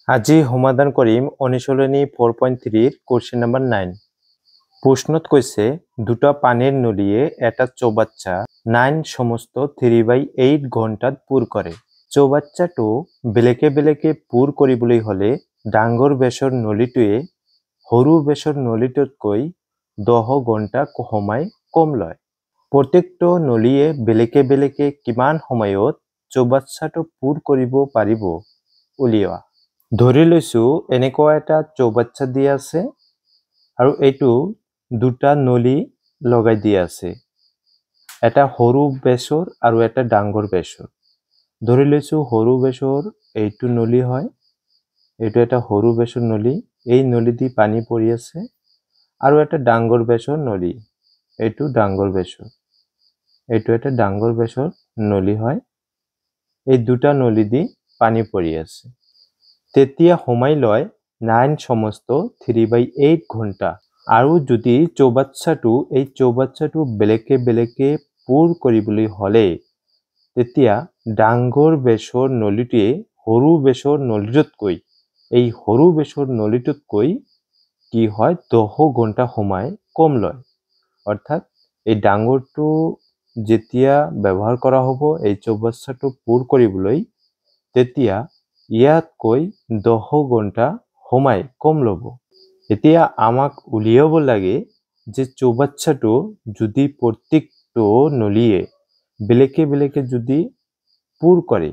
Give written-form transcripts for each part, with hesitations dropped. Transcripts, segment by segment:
আজি সমাধান কৰিম অনুশীলনী 4.3 কোশ্চেন নাম্বাৰ 9। প্ৰশ্নত কৈছে দুটা পানিৰ নলীয়ে এটা চৌবাচ্চা 9 সমস্ত 3/8 ঘণ্টাত পুৰ কৰে। চৌবাচ্চাটো বেলেগে বেলেগে পুৰ কৰিবলৈ হলে ডাঙৰ বেছৰ নলীটোৱে সৰু বেছৰ নলীটোতকৈ 10 ঘণ্টা সময় কম লয়। প্ৰত্যেকটো নলীয়ে বেলেগে বেলেগে কিমান সময়ত চৌবাচ্চাটো পুৰ কৰিব পাৰিব উলিওৱা। ধৰি লৈছো এনেকুৱা এটা চৌবাচ্চা দিয়া আছে আৰু এইটো দুটা নলী লগাই দিয়া আছে, এটা সৰু বেছৰ আৰু এটা ডাঙৰ বেছৰ। ধৰি লৈছো সৰু বেছৰ এইটো নলী হয়, এইটো এটা সৰু বেছৰ নলী, এই নলী দি পানী পৰি আছে, আৰু এটা ডাঙৰ বেছৰ নলী, এইটো ডাঙৰ বেছৰ, এইটো এটা ডাঙৰ বেছৰ নলী হয়। এই দুটা নলী দি পানী পৰি আছে। তেতিয়া সময় লয় 9 সমস্ত 3/8 ঘণ্টা। আৰু যদি চৌবাচ্চাটো বেলেগে বেলেগে পুৰ কৰিবলৈ হলে তেতিয়া ডাঙৰ বেছৰ নলীটোৱে সৰু বেছৰ নলীটোতকৈ কি হয় 10 ঘণ্টা সময় কম লয়। অৰ্থাৎ এই ডাঙৰটো যেতিয়া ব্যৱহাৰ কৰা হ'ব এই চৌবাচ্চাটো পুৰ কৰিবলৈ, তেতিয়া ইয়াতকৈ 10 ঘণ্টা সময় কম ল'ব। এতিয়া আমাক উলিয়াব লাগে যে চৌবাচ্চাটো যদি প্ৰত্যেকটো নলীয়ে বেলেগে বেলেগে যদি পুৰ কৰে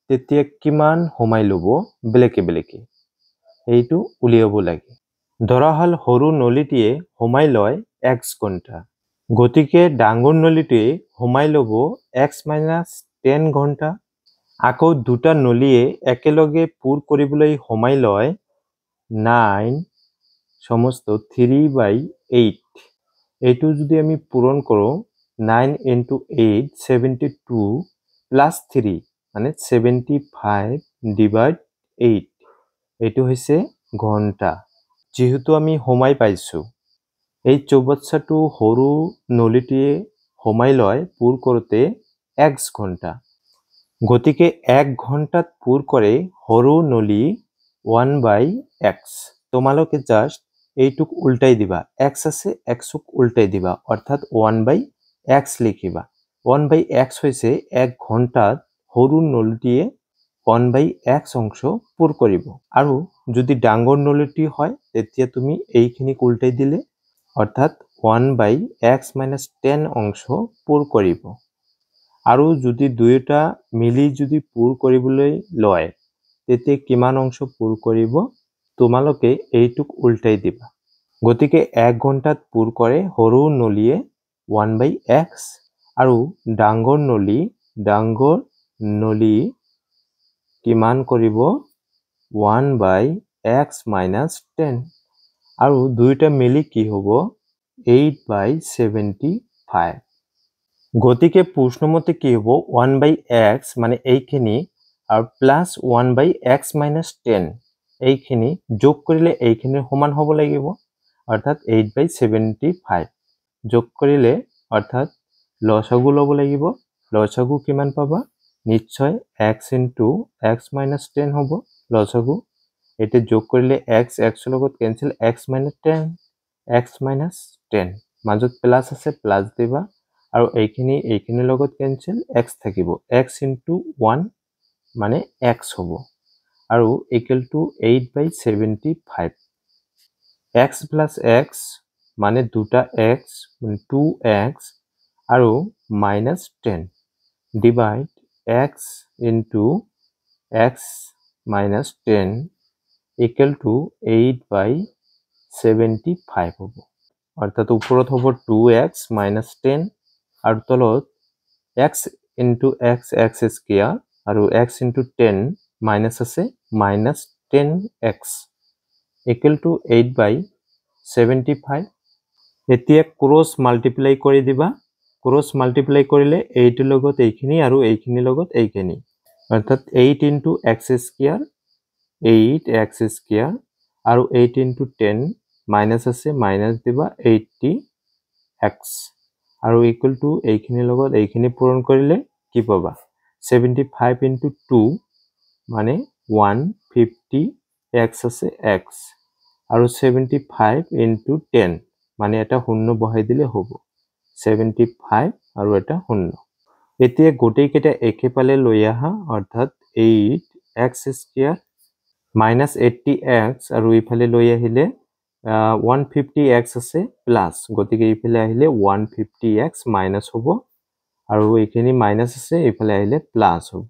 তেতিয়া কিমান সময় ল'ব বেলেগে বেলেগে, এইটো উলিয়াব লাগে। ধৰা হল সৰু নলীটিয়ে সময় লয় x ঘণ্টা, গতিকে ডাঙৰ নলীটোৱে সময় ল'ব x-10 ঘণ্টা। আকৌ দুটা নলীয়ে একেলগে পুৰ কৰিবলৈ সময় লয় 9 সমস্ত 3/8। এইটো যদি আমি পূৰণ কৰোঁ 9 × 8 72 প্লাছ 3 মানে 75/8, এইটো হৈছে ঘণ্টা। যেহেতু আমি সময় পাইছো, এই চৌবাচ্চাটো সৰু নলীটিয়ে সময় লয় পুৰ কৰোঁতে x ঘণ্টা, গতিকে 1 ঘণ্টাত পুৰ কৰে সৰু নলী 1/x। তোমালোকে জাস্ট এইটুক উল্টাই দিবা, x আছে xক উল্টাই দিবা, অৰ্থাৎ 1/x লিখিবা। 1/x হৈছে 1 ঘণ্টাত সৰু নলীটিয়ে 1/x অংশ পুৰ কৰিব। আৰু যদি ডাঙৰ নলীটি হয় তেতিয়া তুমি এইখিনিক উল্টাই দিলে, অৰ্থাৎ 1/x-10 অংশ পুৰ কৰিব। আৰু যদি দুয়োটা মিলি যদি পুৰ কৰিবলৈ লয় তেতিয়া কিমান অংশ পুৰ কৰিব তোমালোকে এইটুক উল্টাই দিবা। গতিকে 1 ঘণ্টাত পুৰ কৰে সৰু নলীয়ে 1/x, আৰু ডাঙৰ নলী কিমান কৰিব 1/x-10, আৰু দুয়োটা মিলি কি হ'ব 8/75। গতিকে প্ৰশ্নমতে কি হ'ব 1/x মানে এইখিনি আৰু প্লাছ 1/x-10 এইখিনি যোগ কৰিলে এইখিনিৰ সমান হ'ব লাগিব, অৰ্থাৎ 8/75 যোগ কৰিলে, অৰ্থাৎ লসাগু ল'ব লাগিব। লসাগু কিমান পাবা, নিশ্চয় x × x-10 হ'ব লসাগু। এতিয়া যোগ কৰিলে x লগত কেনসেল, x-10 মাজত প্লাছ আছে প্লাছ দিবা, আৰু এইখিনিৰ লগত কেনসেল, x থাকিব, x × 1 মানে x হ'ব, আৰু ইকুৱেল টু 8/75। x + x মানে দুটা x 2x, আৰু -10 divide x × x-10 equal to 8/75 হ'ব। অৰ্থাৎ ওপৰত হ'ব 2x - 10 আৰু তলত x × x² আৰু x × 10 মাইনাছ আছে -10x ইকুৱেল টু 8/75। এতিয়া ক্ৰছ মাল্টিপ্লাই কৰি দিবা। ক্ৰছ মাল্টিপ্লাই কৰিলে এইটোৰ লগত এইখিনি আৰু এইখিনিৰ লগত এইখিনি, অৰ্থাৎ 8 × x² 8x² আৰু 8 × 10 মাইনাছ আছে মাইনাছ দিবা 80x, আৰু ইকুৱেল টু এইখিনিৰ লগত এইখিনি পূৰণ কৰিলে কি পাবা 75 × 2 মানে 150 x আছে x আৰু 75 into 10 মানে এটা শূন্য বহাই দিলে হ'ব 75 আৰু এটা শূন্য এতিয়া গোটেই কেইটা একেফালে লৈ আহা অৰ্থাৎ 8x স্কয়াৰ minus 80x আৰু ইফালে লৈ আহিলে 150x আছে প্লাস গতিকে ইফালে আহিলে 150x মাইনাস হ'ব আৰু এইখিনি মাইনাস আছে ইফালে আহিলে প্লাস হ'ব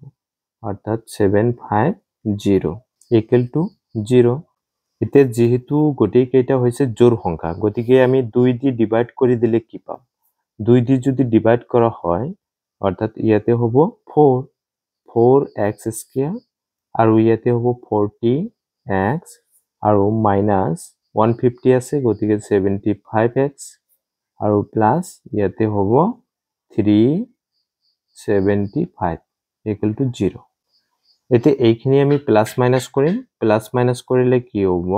অৰ্থাৎ 750 equal to 0 এতিয়া যেহেতু গোটেই কেইটা হৈছে জোড় সংখ্যা গতিকে আমি 2 দি ডিভাইড কৰি দিলে কি পাম 2 দি যদি ডিভাইড কৰা হয় অৰ্থাৎ ইয়াতে হ'ব 4x স্কয়াৰ আৰু ইয়াতে হ'ব 40x আৰু মাইনাস 150 আছে গতিকে 75x আৰু প্লাস ইয়াতে হ'ব 375 equal to 0 এতে এইখিনি আমি প্লাস মাইনাস কৰিম প্লাস মাইনাস কৰিলে কি হ'ব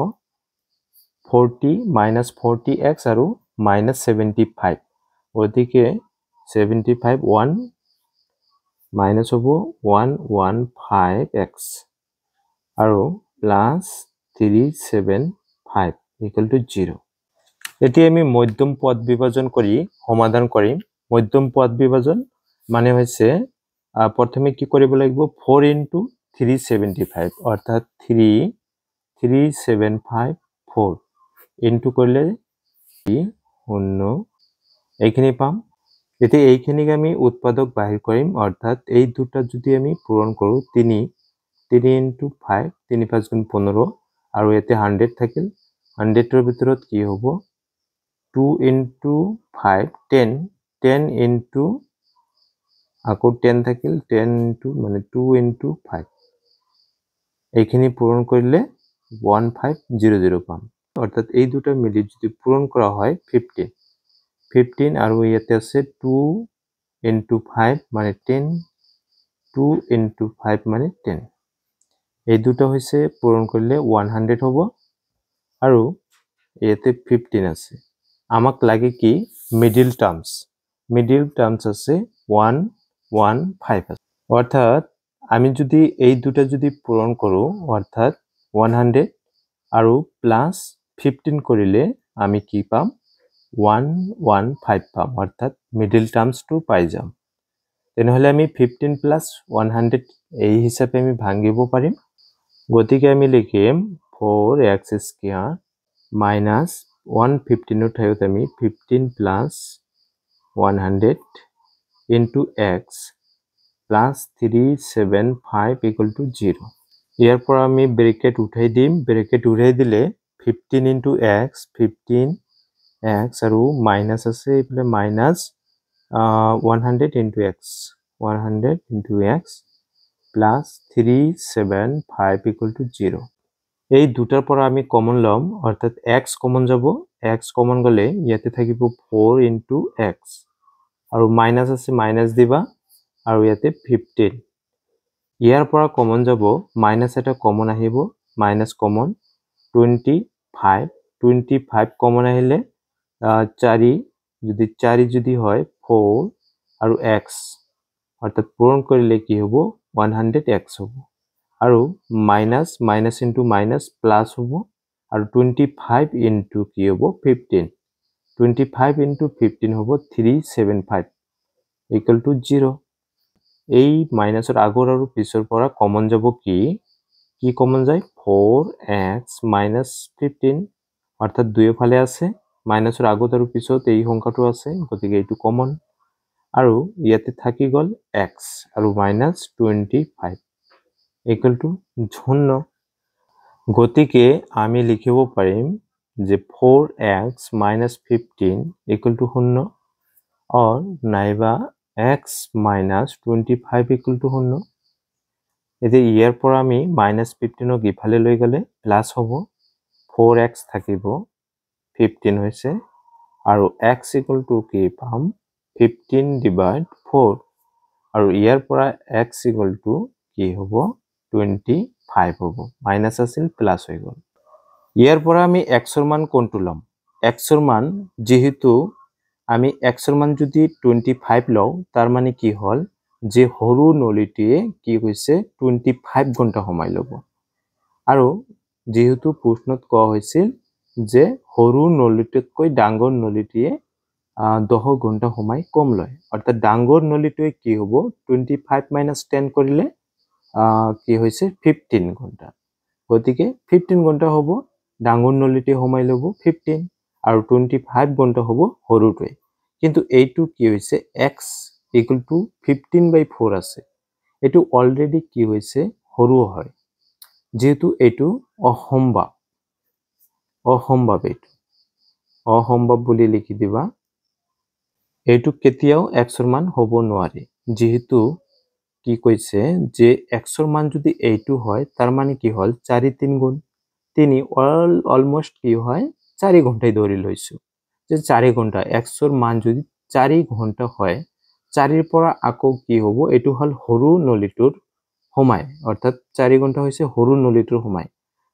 40 minus 40x আৰু minus 75 গতিকে 75 1 minus হ'ব 115x আৰু plus 375 equal to 0 এতিয়া আমি মধ্যম পদ বিভাজন কৰি সমাধান কৰিম মধ্যম পদ বিভাজন মানে হৈছে প্ৰথমে কি কৰিব লাগিব 4 into 375 অৰ্থাৎ 3754 into কৰিলে শূন্য এইখিনি পাম এতিয়া এইখিনিক আমি উৎপাদক বাহিৰ কৰিম অৰ্থাৎ এই দুটা যদি আমি পূৰণ কৰো 3 into 5 3 5 গুণ 15 আৰু এতে 100 থাকিল 100 এৰ ভিতৰত কি হ'ব 2 into 5 10 10 into আকৌ 10 থাকিল 10 into মানে 2 into 5 এইখিনি পূৰণ কৰিলে 1500 পাম অৰ্থাৎ এই দুটা মিলি যদি পূৰণ কৰা হয় 15 আৰু ইয়াতে আছে 2 into 5 মানে 10 2 into 5 মানে 10 এই দুটা হৈছে পূৰণ কৰিলে 100 হ'ব আৰু ইয়াতে 15 আছে আমাক লাগে কি মিডল টার্মস আছে 115 আছে অর্থাৎ আমি যদি এই দুটা যদি পূরণ কৰো অৰ্থাৎ 100 আৰু প্লাস 15 কৰিলে আমি কি পাম 115 পাম অর্থাৎ মিডল টার্মসটো পাই যাম তেনেহলে আমি 15 plus 100 এই হিচাপে আমি ভাঙিব পাৰিম গতিকে আমি লিখিম 4x স্কয়ার minus 115 এর ঠাইত আমি 15 plus 100 into x plus 375 equal to 0 ইয়াৰ পৰা আমি ব্ৰেকেট উঠাই দিম ব্ৰেকেট উঠাই দিলে 15 into x 15x আৰু মাইনাস আছে ইফালে minus 100 into x 100 into x plus 375 equal to 0 এই দুটাৰ পৰা আমি কমন লম অৰ্থাৎ x কমন যাব x কমন গলে ইয়াতে থাকিব 4 into x আৰু মাইনাস আছে মাইনাস দিবা আৰু ইয়াতে 15 ইয়াৰ পৰা কমন যাব মাইনাস এটা কমন আহিব মাইনাস কমন 25 কমন আহিলে 4 যদি হয় 4 আৰু x অৰ্থাৎ পূৰণ কৰিলে কি হ'ব 100x হ'ব আৰু মাইনাস ইনটু মাইনাস প্লাস হ'ব আৰু 25 ইনটু কি হ'ব 15 25 into 15 হ'ব 375 equal to 0 এই মাইনাসৰ আগৰ আৰু পিছৰ পৰা কমন যাব কি কমন যায় 4x minus 15 অৰ্থাৎ দুই ফালে আছে মাইনাসৰ আগত আৰু পিছত এই সংখ্যাটো আছে গতিকে এইটো কমন আৰু ইয়াতে থাকি গল x আৰু minus 25 equal to 0 গতিকে আমি লিখিব পাৰিম যে 4x minus 15 equal to 0 or নাইবা x minus 25 equal to 0 এতে ইয়াৰ পৰা আমি minus 15 ক ইফালে লৈ গলে প্লাস হ'ব 4x থাকিব 15 হৈছে আৰু x equal to কি পাম 15 divide 4 আৰু ইয়াৰ পৰা x equal to কি হ'ব 25 হ'ব মাইনাস আছিল প্লাস হৈ গল ইয়াৰ পৰা আমি x ৰ মান কোনটো লম x ৰ মান যেহেতু আমি x ৰ মান যদি 25 লও তাৰ মানে কি হল যে হৰু নলিটিয়ে কি হৈছে 25 ঘন্টা সময় লব আৰু যেহেতু প্ৰশ্নত কোৱা হৈছিল যে সৰু নলীটোতকৈ ডাঙৰ নলীটিয়ে 10 ঘণ্টা সময় কম লয় অৰ্থাৎ ডাঙৰ নলীটোৱে কি হ'ব 25 - 10 কৰিলে কি হৈছে 15 ঘণ্টা গতিকে 15 ঘণ্টা হ'ব ডাঙৰ নলীটোৱে সময় ল'ব 15 আৰু 25 ঘণ্টা হ'ব সৰুটোৱে কিন্তু এইটো কি হৈছে x = 15/4 আছে এটো অলৰেডি কি হৈছে সৰু হয় যেহেতু এটো অসম্ভৱ বুলি লিখি দিবা এটো কেতিয়াও x ৰ মান হ'ব নোৱাৰে যেহেতু কি কৈছে যে x ৰ মান যদি এইটো হয় তাৰ মানে কি হল 4 3 গুণ 3 অলমোস্ট কি হয় 4 ঘণ্টাই ধৰি লৈছো যে 4 ঘণ্টা x ৰ মান যদি 4 ঘণ্টা হয় 4 ৰ পৰা আকৌ কি হ'ব এটো হল সৰু নলীটোৰ সময় অৰ্থাৎ 4 ঘণ্টা হৈছে সৰু নলীটোৰ সময়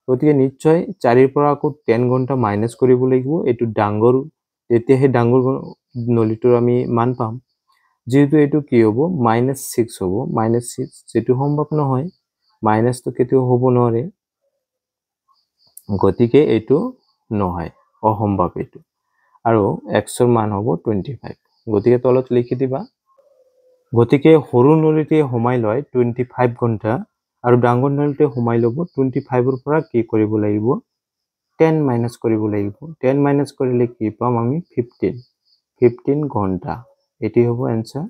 গতিকে নিশ্চয় 4 ৰ পৰা আকৌ 10 ঘণ্টা মাইনাস কৰিব লাগিব এটো ডাঙৰ তেতিয়াহে ডাঙৰ নলীটোৰ আমি মান পাম যেহেতু এটো কি হ'ব -6 হ'ব -6 যেটো সম্ভৱ নহয় মাইনাস তো কেতিয়াও হ'ব নোৱাৰে গতিকে এটো নহয় অসম্ভৱ এটো আৰু x ৰ মান হ'ব 25 গতিকে তলত লিখি দিবা গতিকে সৰু নলীটোৱে সময় লয় 25 ঘণ্টা আৰু ডাঙৰ নলীটোৱে সময় ল'ব 25 ৰ পৰা কি কৰিব লাগিব 10 মাইনাস কৰিব লাগিব 10 মাইনাস কৰিলে কি পাম আমি 15 ঘণ্টা এটি হ'ব आंसर